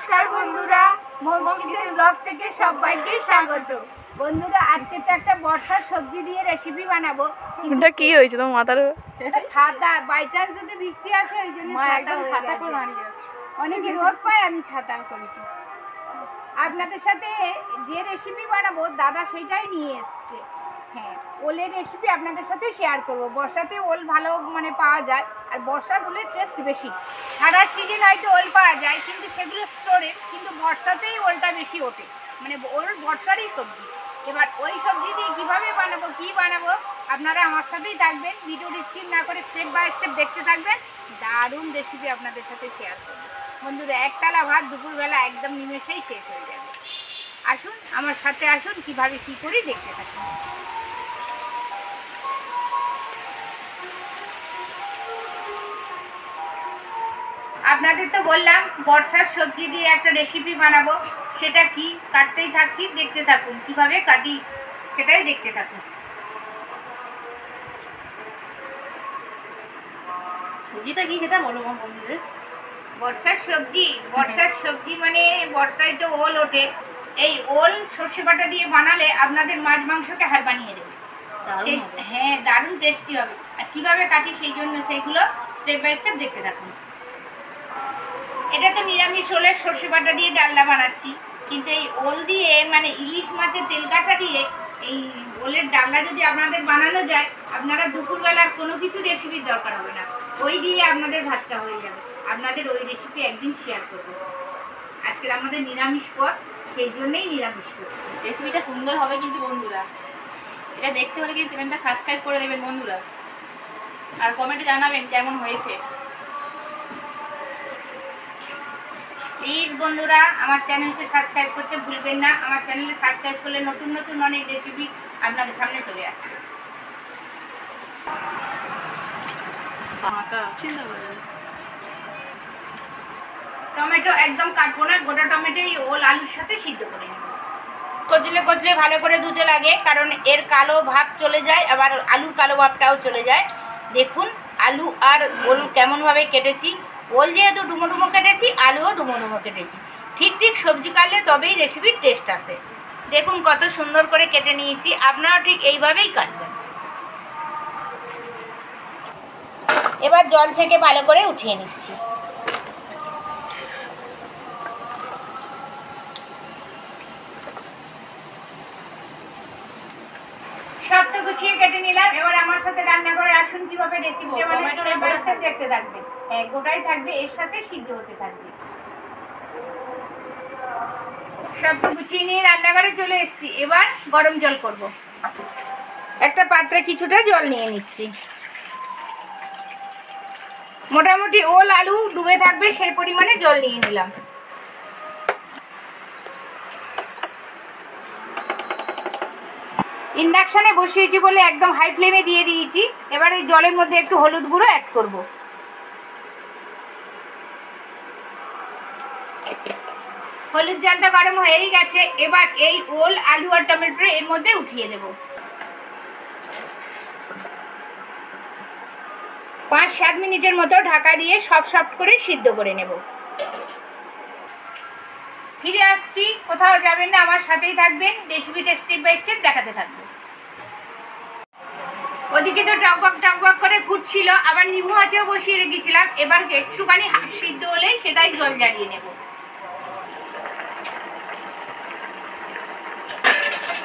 নমস্কার বন্ধুরা, মৌমিতার ব্লগ থেকে সবাইকে স্বাগত। বন্ধুরা, আজকে তো একটা বর্ষার সবজি দিয়ে রেসিপি বানাবো। এটা কি হয়েছে তোমার মাথার? ছাতা, বাই চান্স যদি বৃষ্টি আসে ওই জন্য ছাতা করে দাঁড়িয়ে আছে। অনেকে রোদ পায়, আমি ছাতা করেছি। আপনাদের সাথে যে রেসিপি বানাবো দাদা সেটাই নিয়ে এসছে। হ্যাঁ, ওলের রেসিপি আপনাদের সাথে শেয়ার করব। বর্ষাতে ওল ভালো পাওয়া যায়, আর বর্ষার ওলের টেস্ট বেশি। সারা সিজন হয়তো ওল পাওয়া যায়, কিন্তু সেগুলো স্টোরেজ, কিন্তু বর্ষাতেই ওলটা বেশি ওঠে। ওল বর্ষারই সবজি। এবার ওই সবজি দিয়ে কীভাবে বানাবো, কী বানাবো, আপনারা আমার সাথেই থাকবেন। ভিডিওটি স্কিপ না করে স্টেপ বাই স্টেপ দেখতে থাকবেন। দারুণ রেসিপি আপনাদের সাথে শেয়ার করবো। বন্ধুরা, একতলা ভাত দুপুরবেলা একদম নিমেষেই শেষ হয়ে যাবে। আসুন আমার সাথে, আসুন কিভাবে কি করি দেখতে থাকুন। আপনাদের তো বললাম বর্ষার সবজি দিয়ে একটা রেসিপি বানাবো। সেটা কি, কাটতেই থাকছি, দেখতে থাকুন কিভাবে কাটি, সেটাই দেখতে থাকুন। সবজিটা কি সেটা বলো বন্ধুদের। বর্ষার সবজি মানে বর্ষায় তো ওল ওঠে। এই ওল সর্ষে বাটা দিয়ে বানালে আপনাদের মাছ মাংসকে হার বানিয়ে দেবে। হ্যাঁ, দারুণ টেস্টি হবে। আর কিভাবে কাটি সেই জন্য সেইগুলো স্টেপ বাই স্টেপ দেখতে থাকুন। এটা তো নিরামিষ ওলের সর্ষে বাটা দিয়ে ডালনা বানাচ্ছি, কিন্তু এই ওল দিয়ে মানে ইলিশ মাছের তেল কাটা দিয়ে এই ওলের ডালনা যদি আপনাদের বানানো যায়, আপনারা দুপুরবেলার কোনো কিছু রেসিপির দরকার হবে না, ওই দিয়ে আপনাদের ভাতটা হয়ে যাবে। আপনাদের ওই রেসিপি একদিন শেয়ার করবো। আজকের আমাদের নিরামিষ পদ, সেই জন্যেই নিরামিষ করছি। রেসিপিটা সুন্দর হবে কিন্তু বন্ধুরা, এটা দেখতে হলে কিন্তু চ্যানেলটা সাবস্ক্রাইব করে দেবেন বন্ধুরা, আর কমেন্টে জানাবেন কেমন হয়েছে। প্লিজ বন্ধুরা, আমার চ্যানেলকে সাবস্ক্রাইব করতে ভুলবেন না। আমার চ্যানেলে সাবস্ক্রাইব করলে নতুন নতুন অনেক রেসিপি আপনাদের সামনে চলে আসবে। টমেটো একদম কাটবো না, গোটা টমেটোই ওল আলুর সাথে সিদ্ধ করে নেব। কচলে কচলে ভালো করে ধুতে লাগে, কারণ এর কালো ভাব চলে যায়, আবার আলুর কালো ভাবটাও চলে যায়। দেখুন আলু আর ওল কেমনভাবে কেটেছি। ওল যেহেতু ডুমো ডুমো কেটেছি, আলুও ডুমো ডুমো কেটেছি। ঠিক ঠিক সবজি কাটলে তবেই রেসিপির টেস্ট আসে। দেখুন কত সুন্দর করে কেটে নিয়েছি, আপনারাও ঠিক এইভাবেই কাটবেন। এবার জল থেকে ভালো করে উঠিয়ে নিচ্ছি। সব তো গুছিয়ে কেটে নিলাম। এবার আমার সাথে রান্না করে আসুন কিভাবে রেসিপি দেখতে থাকবে। হ্যাঁ, গোটাই থাকবে, এর সাথে সিদ্ধ হতে থাকবে। সব তো গুছিয়ে নিয়ে রান্নাঘরে চলে এসেছি। এবার গরম জল করব। একটা পাত্রে কিছুটা জল নিয়ে নিচ্ছি। মোটামুটি ওল আলু ডুবে থাকবে সেই পরিমাণে জল নিয়ে নিলাম। ইন্ডাকশানে বসিয়েছি বলে একদম হাই ফ্লেমে দিয়ে দিয়েছি। এবার এই জলের মধ্যে একটু হলুদ গুঁড়ো অ্যাড করব। হলুদ জলটা গরম হয়েই গেছে। এবার এই ওল আলু আর টমেটো এর মধ্যে উঠিয়ে দেব। 5-7 মিনিটের মতো ঢাকা দিয়ে সফট করে সিদ্ধ করে নেব। ফিরে আসছি, কোথাও যাবেন না, আমার সাথেই থাকবেন। রেসিপিটা স্টেপ বাই স্টেপ দেখাতে থাকবো। ওদিকে তো টকবক করে ফুটছিল, আবার নিভু আঁচেও বসিয়ে রেখেছিলাম। এবার একটুখানি হাফ সিদ্ধ হলেই সেটাই জল ঝরিয়ে নেব।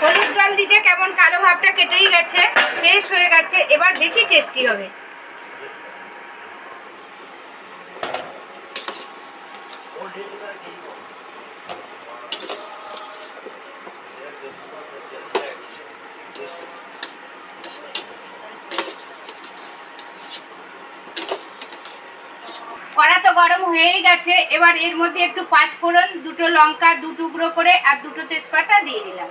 হলুদ জল দিতে কেমন কালো ভাবটা কেটেই গেছে, ফ্রেশ হয়ে গেছে। এবার বেশি টেস্টি হবে। কড়া তো গরম হয়েই গেছে। এবার এর মধ্যে একটু 5 ফোড়ন, 2 লঙ্কা 2 টুকরো করে আর 2 তেজপাতা দিয়ে দিলাম।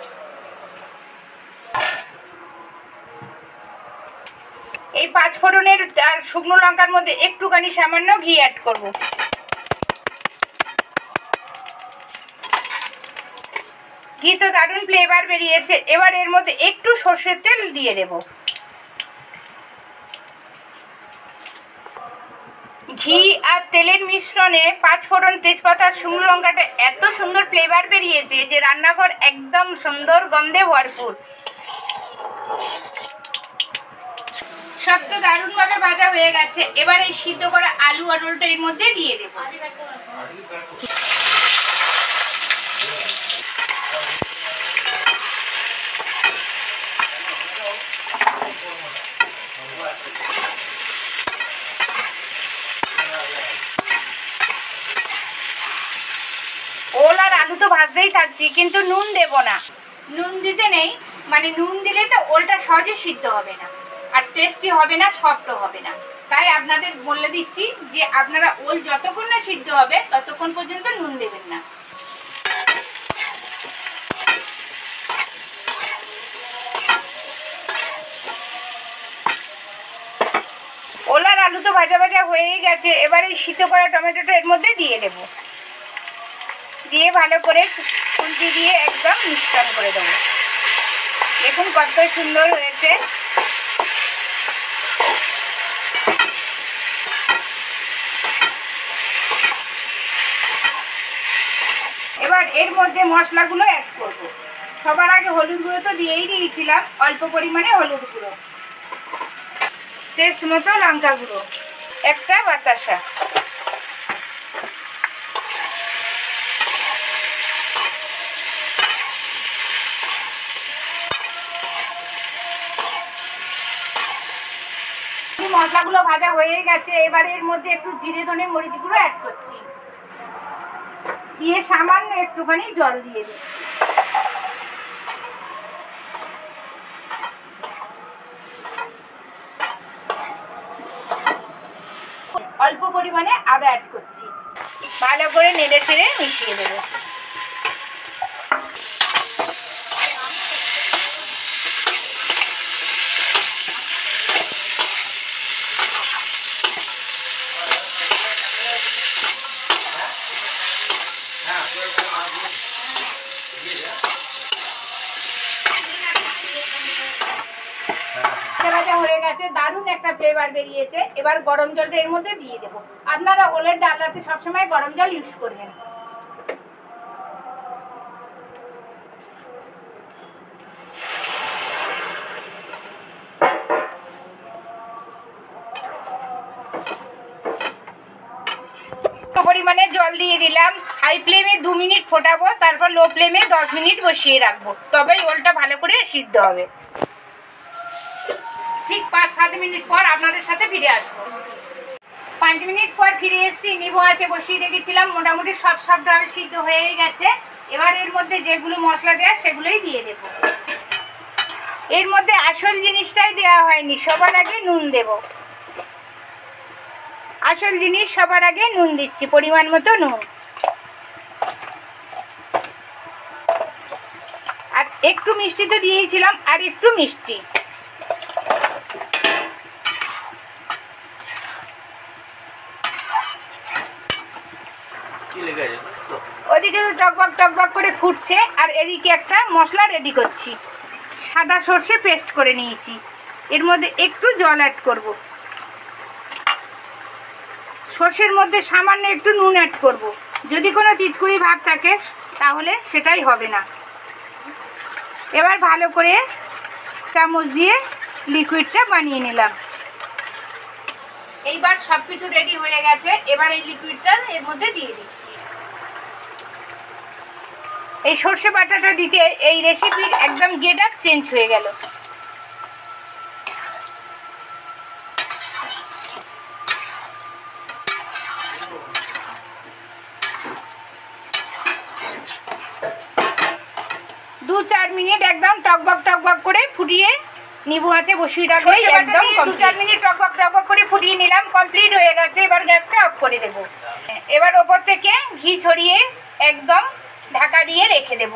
এই 5 ফোড়নের আর শুকনো লঙ্কার মধ্যে একটুখানি সামান্য ঘি অ্যাড করব। ঘি তো দারুণ ফ্লেভার বেরিয়েছে। এবার এর মধ্যে একটু সর্ষের তেল দিয়ে দেব। ঘি আর তেলের মিশ্রণে 5 ফোড়ন, তেজপাতা, শুকনো লঙ্কাটা এত সুন্দর ফ্লেভার বেরিয়েছে যে রান্নাঘর একদম সুন্দর গন্ধে ভরপুর। সব তো দারুণভাবে ভাজা হয়ে গেছে। এবার এই সিদ্ধ করা আলু আর ওলটা এর মধ্যে দিয়ে দেবো। ওল আর আলু তো ভাজতেই থাকছি, কিন্তু নুন দেব না। নুন দিতে নেই, মানে নুন দিলে তো ওলটা সহজে সিদ্ধ হবে না, আর টেস্টি হবে না, সফটও হবে না। তাই আপনাদের বলে দিচ্ছি যে আপনারা ওল যতক্ষণ না সিদ্ধ হবে ততক্ষণ পর্যন্ত নুন দেবেন না। ওল আর আলু তো ভাজা ভাজা হয়েই গেছে। এবার এই সিদ্ধ করা টমেটোটা এর মধ্যে দিয়ে দেব, দিয়ে ভালো করে খুন্তি দিয়ে একদম মিশ্রণ করে দেবো। দেখুন কত সুন্দর হয়েছে। এবার এর মধ্যে মশলাগুলো অ্যাড করব। সবার আগে হলুদ গুঁড়ো তো দিয়েই দিয়েছিলাম, অল্প পরিমাণে হলুদ গুঁড়ো, টেস্ট মতো লঙ্কা গুঁড়ো, একটা বাতাসা, মশলাগুলো ভাজা হয়ে গেছে। এবার এর মধ্যে একটু জিরে, ধনে, মরিচ গুঁড়ো অ্যাড করছি, দিয়ে সামান্য একটুখানি জল দিয়ে দিই। অল্প পরিমাণে আদা অ্যাড করছি, ভালো করে নেড়ে চেড়ে মিশিয়ে দেবো। ভাজা হয়ে গেছে, দারুণ একটা ফ্লেভার বেরিয়েছে। এবার গরম জলটা এর মধ্যে দিয়ে দেবো। আপনারা ওলের ডালনাতে সবসময় গরম জল ইউজ করবেন। পরিমাণে জল দিয়ে দিলাম। হাই ফ্লেমে 2 মিনিট ফোটাবো, তারপর লো ফ্লেমে 10 মিনিট বসিয়ে রাখবো, তবেই ওলটা ভালো করে সিদ্ধ হবে। ঠিক 5-7 মিনিট পর আপনাদের সাথে ফিরে আসবো। 5 মিনিট পর ফিরে এসেছি। নিভু আঁচে বসিয়ে রেখেছিলাম, মোটামুটি সবভাবে সিদ্ধ হয়ে গেছে। এবার এর মধ্যে যেগুলো মশলা দেওয়া সেগুলোই দিয়ে দেব। এর মধ্যে আসল জিনিসটাই দেওয়া হয়নি, সবার আগে নুন দেব। আসল জিনিস সবার আগে নুন দিচ্ছি, পরিমাণ মতো নুন, আর একটু মিষ্টি তো দিয়েছিলাম, আর একটু মিষ্টি। ওদিকে তো টকবক টকবক করে ফুটছে, আর এদিকে একটা মশলা রেডি করছি। সাদা সর্ষে পেস্ট করে নিয়েছি, এর মধ্যে একটু জল অ্যাড করব। সর্ষের মধ্যে সামান্য একটু নুন অ্যাড করব। যদি কোনো তিতকুড়ি ভাব থাকে তাহলে সেটাই হবে না। এবার ভালো করে চামচ দিয়ে লিকুইডটা বানিয়ে নিলাম। এইবার সব কিছু রেডি হয়ে গেছে। এবার এই লিকুইডটা এর মধ্যে দিয়ে দিচ্ছি। এই সর্ষে বাটাটা দিতে এই রেসিপির একদম গেট আপ চেঞ্জ হয়ে গেল। দু 4 মিনিট একদম টকবক টকবক করে ফুটিয়ে নিভু আঁচে বসিয়ে রাখবো। একদম 2-4 মিনিট টকবক টকবক করে ফুটিয়ে নিলাম, কমপ্লিট হয়ে গেছে। এবার গ্যাসটা অফ করে দেব। এবার ওপর থেকে ঘি ছড়িয়ে একদম ঢাকা দিয়ে রেখে দেব।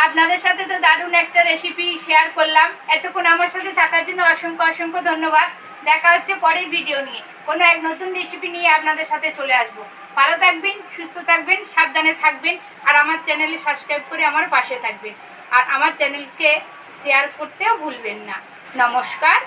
আপনাদের সাথে তো দারুণ একটা রেসিপি শেয়ার করলাম। এতক্ষণ আমার সাথে থাকার জন্য অসংখ্য অসংখ্য ধন্যবাদ। দেখা হচ্ছে পরের ভিডিও নিয়ে, কোনো এক নতুন রেসিপি নিয়ে আপনাদের সাথে চলে আসবো। ভালো থাকবেন, সুস্থ থাকবেন, সাবধানে থাকবেন, আর আমার চ্যানেলে সাবস্ক্রাইব করে আমার পাশে থাকবেন। আর আমার চ্যানেলকে শেয়ার করতেও ভুলবেন না। নমস্কার।